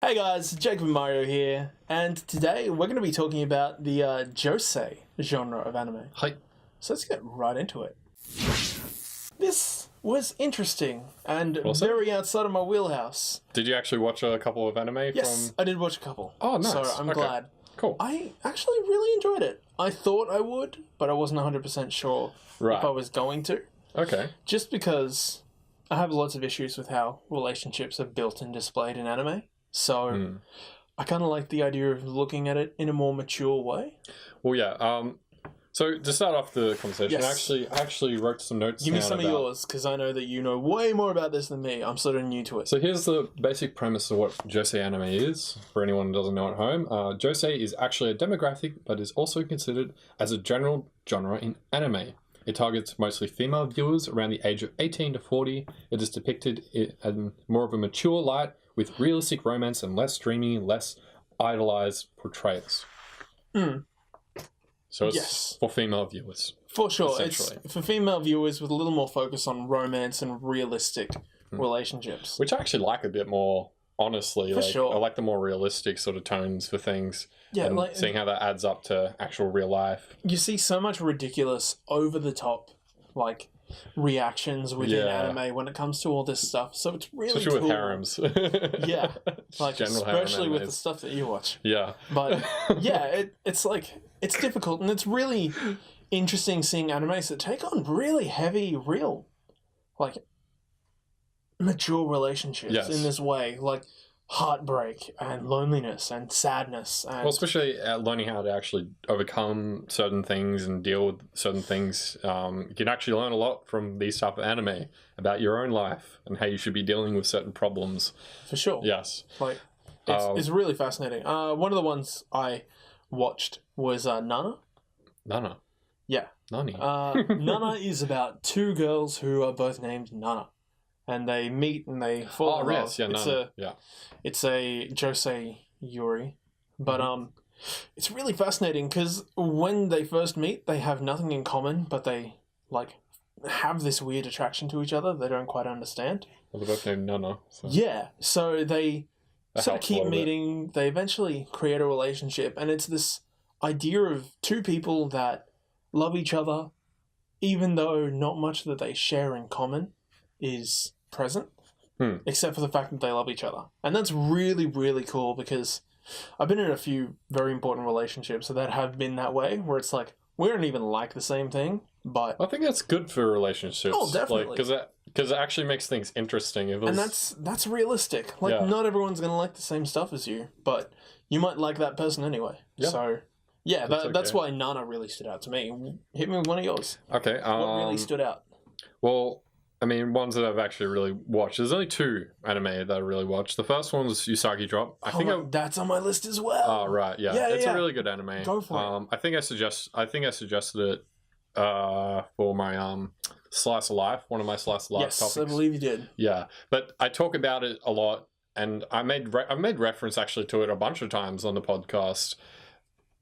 Hey guys, Jacob and Mario here, and today we're going to be talking about the josei genre of anime. Hi. So let's get right into it. This was interesting and Was it? very outside of my wheelhouse. Did you actually watch a couple of anime Yes, from... I did watch a couple. Oh, nice. So I'm Okay. glad. Cool. I actually really enjoyed it. I thought I would, but I wasn't 100% sure Right. if I was going to. Okay. Just because I have lots of issues with how relationships are built and displayed in anime. So I kind of like the idea of looking at it in a more mature way. Well, yeah. So to start off the conversation, Yes. I actually wrote some notes Give me down some of about... yours, because I know that you know way more about this than me. I'm sort of new to it. So here's the basic premise of what josei anime is, for anyone who doesn't know at home. Josei is actually a demographic, but is also considered as a general genre in anime. It targets mostly female viewers around the age of 18 to 40. It is depicted in more of a mature light, with realistic romance and less dreamy, less idolized portrayals. So it's Yes. for female viewers. For sure. It's essentially. for female viewers with a little more focus on romance and realistic relationships. Which I actually like a bit more, honestly. For sure. I like the more realistic sort of tones for things. Yeah, and like seeing how that adds up to actual real life. you see so much ridiculous, over the top, like reactions within Yeah. anime when it comes to all this stuff. So it's really Especially cool. with harems. Yeah, like General harem especially with the animes. stuff that you watch. Yeah. But yeah, it's like it's difficult, and it's really interesting seeing animes that take on really heavy, real, like mature relationships Yes. in this way, like heartbreak and loneliness and sadness and Well, especially learning how to actually overcome certain things and deal with certain things. You can actually learn a lot from these type of anime about your own life and how you should be dealing with certain problems. for sure. Yes. Like Um, it's really fascinating. One of the ones I watched was Nana. Nana. Yeah. Nani. Nana is about two girls who are both named Nana, and they meet and they fall in love. yes. Yeah, Nana. Yeah. It's a josei yuri, but Mm-hmm. it's really fascinating because when they first meet, they have nothing in common, but they like have this weird attraction to each other they don't quite understand. Well, they're both named Nana. So Yeah, so they that sort of helps a keep little bit. meeting. They eventually create a relationship, and it's this idea of two people that love each other, even though not much that they share in common is present, except for the fact that they love each other. And that's really, really cool because I've been in a few very important relationships that have been that way, where it's like, we don't even like the same thing, but... I think that's good for relationships. Oh, definitely. Because it actually makes things interesting. If it was, And that's realistic. Like, Yeah. not everyone's going to like the same stuff as you, but you might like that person anyway. Yeah. So, yeah, that's okay. why Nana really stood out to me. Hit me with one of yours. okay. What really stood out? Well, I mean, ones that I've actually really watched. There's only two anime that I really watched. The first one was Usagi Drop. I think That's on my list as well. Oh right, yeah. Yeah, It's yeah. a really good anime. Go for it. I think I suggested it for my slice of life, one of my slice of life Yes, topics. I believe you did. Yeah, but I talk about it a lot, and I've made reference actually to it a bunch of times on the podcast.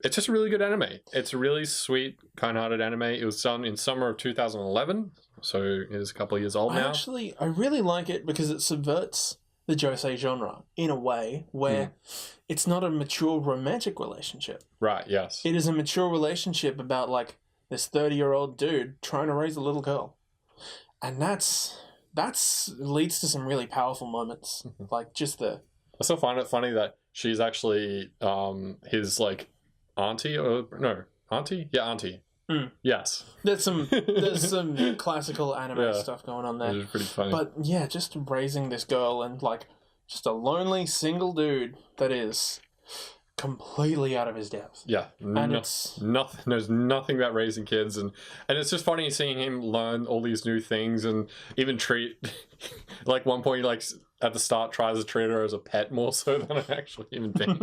It's just a really good anime. It's a really sweet, kind-hearted anime. It was done in summer of 2011, so it is a couple of years old now. I really like it because it subverts the josei genre in a way where it's not a mature romantic relationship. Right, yes. It is a mature relationship about like this 30-year-old dude trying to raise a little girl. And that's leads to some really powerful moments. Like just the I still find it funny that she's actually his like auntie or no auntie? Yeah, auntie. Yes. there's some classical anime Yeah. stuff going on It there. was pretty funny. But yeah, just raising this girl and like just a lonely single dude that is completely out of his depth. yeah, And it's nothing. There's nothing about raising kids, and it's just funny seeing him learn all these new things, and even treat like one point, like at the start, tries to treat her as a pet more so than an actual human being,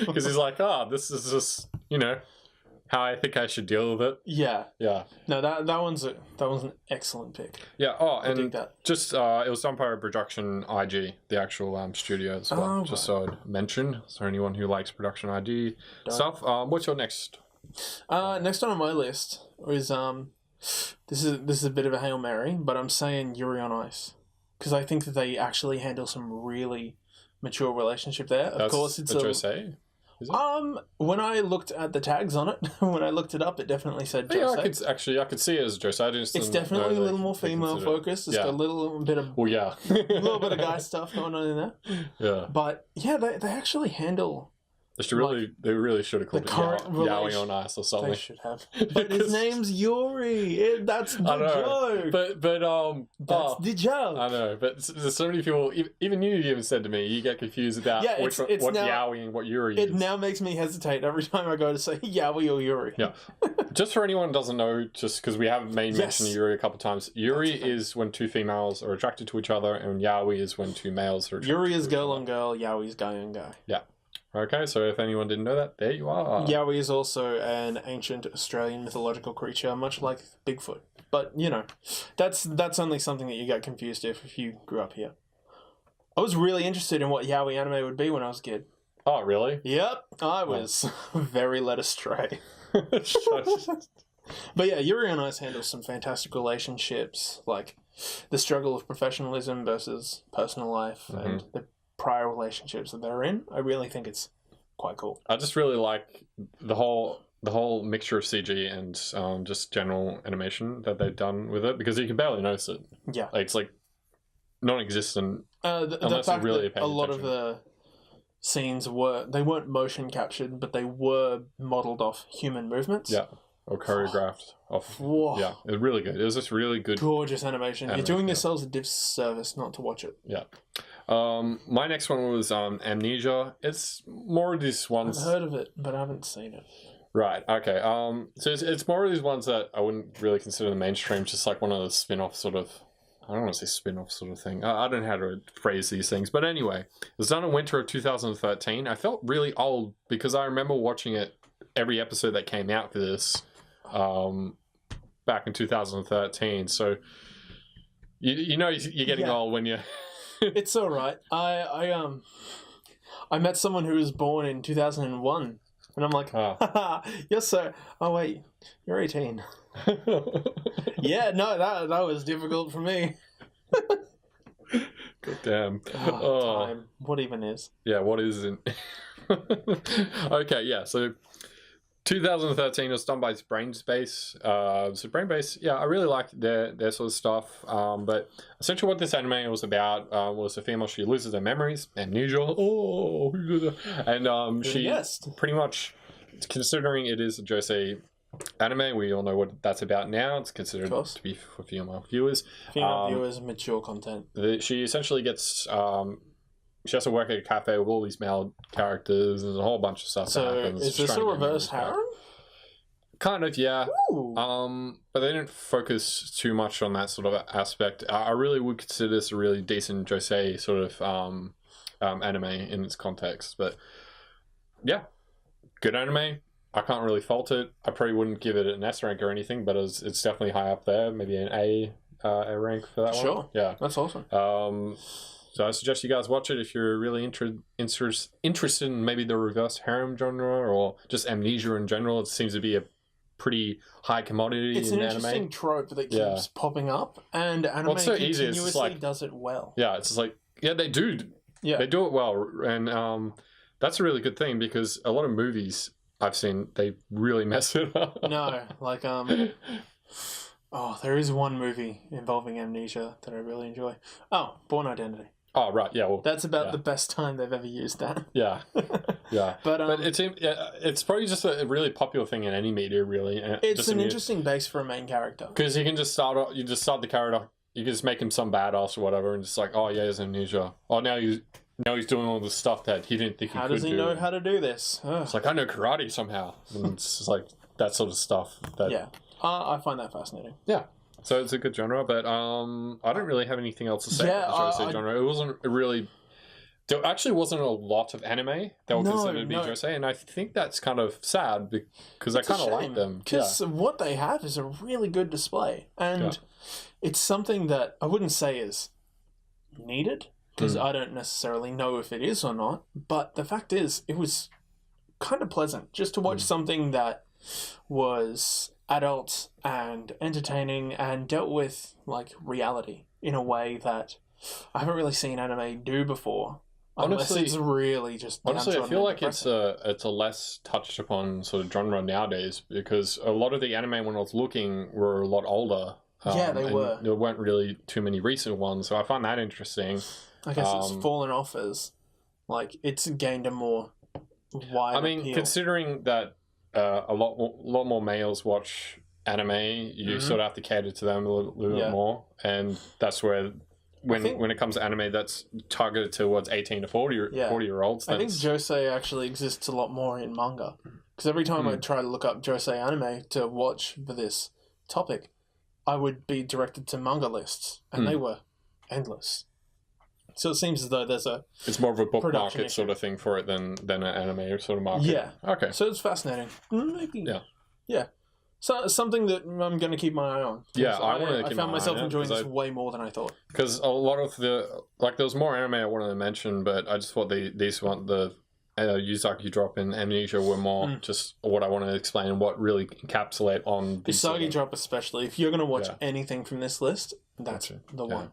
because he's like, this is just how I think I should deal with it. yeah. Yeah, No, that one's an excellent pick. yeah. Oh, I dig and that. just it was done by Production IG, the actual studio as well. Oh, just so I'd mention, so anyone who likes Production IG Done. stuff. What's your next? Next on my list is this is a bit of a Hail Mary, but I'm saying Yuri on Ice because I think that they actually handle some really mature relationship there. Of course, it's a Josei. Is it? When I looked at the tags on it, when I looked it up, it definitely said Yeah, Josei. I could see it as Josei. I just It's didn't definitely know a little more they female consider it. focused. It's got a little bit of Well, yeah. a little bit of guy stuff going on in there. Yeah. But yeah, they actually handle. They really should have called the it current Yaoi on Ice or something. They should have. But his name's Yuri. That's the I know, joke. but That's the joke. I know, but there's so many people. Even you even said to me, you get confused about Yeah, what now, Yaoi and what Yuri It is. now makes me hesitate every time I go to say Yaoi or Yuri. Yeah. Just for anyone who doesn't know, just because we have mentioned Yuri a couple of times, Yuri is when two females are attracted to each other, and Yaoi is when two males are attracted Yuri is to each girl other. on girl, Yaoi's guy on guy. Yeah. Okay, so if anyone didn't know that, there you are. Yaoi is also an ancient Australian mythological creature, much like Bigfoot. But, you know, that's only something that you get confused if you grew up here. I was really interested in what Yaoi anime would be when I was a kid. Oh, really? Yep, I was very led astray. But yeah, Yuri on Ice handles some fantastic relationships, like the struggle of professionalism versus personal life and the prior relationships that they're in. I really think it's quite cool. I just really like the whole mixture of CG and just general animation that they've done with it, because you can barely notice it. Yeah. Like, it's like non-existent. The Unless fact you're really that paying a lot attention. of the scenes they weren't motion captured, but they were modelled off human movements. Yeah. Or choreographed off. Whoa. Yeah, it was really good. It was just really good. Gorgeous animation. You're doing yeah. yourselves a disservice not to watch it. Yeah. My next one was Amnesia. It's more of these ones. I've heard of it, but I haven't seen it. Right. Okay. So it's more of these ones that I wouldn't really consider the mainstream. Just like one of the spin-off sort of. I don't want to say spin-off sort of thing. I don't know how to phrase these things, but anyway, it was done in winter of 2013. I felt really old because I remember watching it every episode that came out for this back in 2013. So you know you're getting old when you. It's all right. I met someone who was born in 2001, and I'm like, yes, sir. Oh wait, you're 18. Yeah, no, that was difficult for me. God damn. Time. What even is? Yeah, what is it? Okay, yeah. So 2013 was done by Brainspace. So Brainspace, yeah, I really liked their sort of stuff. But essentially what this anime was about was a female, she loses her memories, amnesia. Oh, and she pretty much, considering it is a Josei anime, we all know what that's about now. It's considered to be for female viewers. Female viewers, mature content. She essentially gets... she has to work at a cafe with all these male characters and a whole bunch of stuff that happens. Is this a reverse harem? Kind of, yeah. Ooh. But they didn't focus too much on that sort of aspect. I really would consider this a really decent Josei sort of anime in its context. But yeah, good anime. I can't really fault it. I probably wouldn't give it an S rank or anything, but it's definitely high up there. Maybe an A rank for that one. Sure. Yeah. That's awesome. So I suggest you guys watch it if you're really interested in maybe the reverse harem genre or just amnesia in general. It seems to be a pretty high commodity it's in an anime. interesting trope that keeps popping up, and anime so easy. continuously does it well. Yeah, it's just like, yeah, they do. Yeah. They do it well. And that's a really good thing because a lot of movies I've seen, they really mess it up. No, like, there is one movie involving amnesia that I really enjoy. Oh, Born Identity. Oh, right, yeah. Well, that's about the best time they've ever used that. Yeah, yeah. But it's probably just a really popular thing in any media, really. It's an interesting base for a main character. Because you can just start the character, you can just make him some badass or whatever, and just like, oh yeah, he's amnesia. Oh, now he's doing all the stuff that he didn't think he could do. How does he know how to do this? It's like, I know karate somehow. And it's just like that sort of stuff. I find that fascinating. Yeah. So it's a good genre, but I don't really have anything else to say about the Josei genre. It wasn't really... There actually wasn't a lot of anime that were considered to be Josei, and I think that's kind of sad because I kind of like them. Because what they have is a really good display, and it's something that I wouldn't say is needed, because I don't necessarily know if it is or not, but the fact is, it was kind of pleasant just to watch something that was adult and entertaining and dealt with like reality in a way that I haven't really seen anime do before. Unless Honestly- it's really just Honestly, I downtrodden feel and like it's a less touched upon sort of genre nowadays because a lot of the anime when I was looking were a lot older. Yeah, they and were. There weren't really too many recent ones, so I find that interesting. I guess it's um, fallen off as like it's gained a more wide I mean, appeal. considering that a lot more males watch anime, you Mhm. sort of have to cater to them a little Yeah. bit more, and that's where think- when it comes to anime that's targeted towards 18 to 40 Yeah. 40-year-olds. I think Josei actually exists a lot more in manga. Because every time I try to look up Josei anime to watch for this topic, I would be directed to manga lists, and they were endless. So it seems as though there's a... it's more of a book production market sort of thing for it than an anime sort of market. Yeah. Okay. So it's fascinating. Maybe. Yeah. Yeah. So something that I'm going to keep my eye on. 'Cause Yeah, I wanna keep I my found eye myself on it, enjoying 'cause this way more than I thought. Because a lot of the there was more anime I wanted to mention, but I just thought these one the Yuzaki Drop and Amnesia were more just what I want to explain and what really encapsulate on these. sort Usagi of- Drop especially. If you're going to watch Yeah. anything from this list, that's Gotcha. the Yeah. one.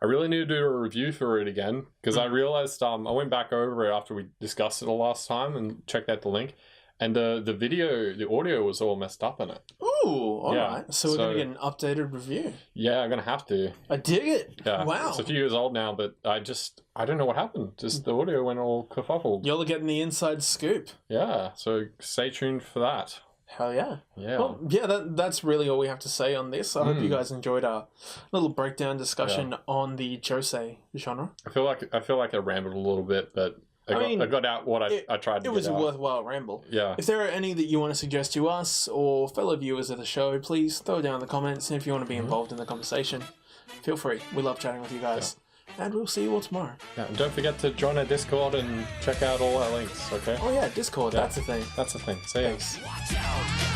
I really need to do a review for it again because I realized I went back over it after we discussed it the last time and checked out the link, and the audio was all messed up in it. Ooh, alright. Yeah, So we're going to so- get an updated review. Yeah, I'm gonna have to. I dig it. Yeah, Wow. It's a few years old now, but I don't know what happened. Just the audio went all kerfuffled. Y'all are getting the inside scoop. Yeah, so stay tuned for that. Hell yeah. Yeah. Well, yeah, that's really all we have to say on this. I hope you Mm. guys enjoyed our little breakdown discussion on the Josei genre. I feel like I rambled a little bit, but I got out what I tried to It get was a out. worthwhile ramble. Yeah. If there are any that you want to suggest to us or fellow viewers of the show, please throw it down in the comments. And if you want to be involved in the conversation, feel free. We love chatting with you guys. And we'll see you all tomorrow. Yeah. And don't forget to join our Discord and check out all our links, okay? Oh yeah, Discord, Yeah. that's the thing. That's the thing. See ya. Thanks. Watch out!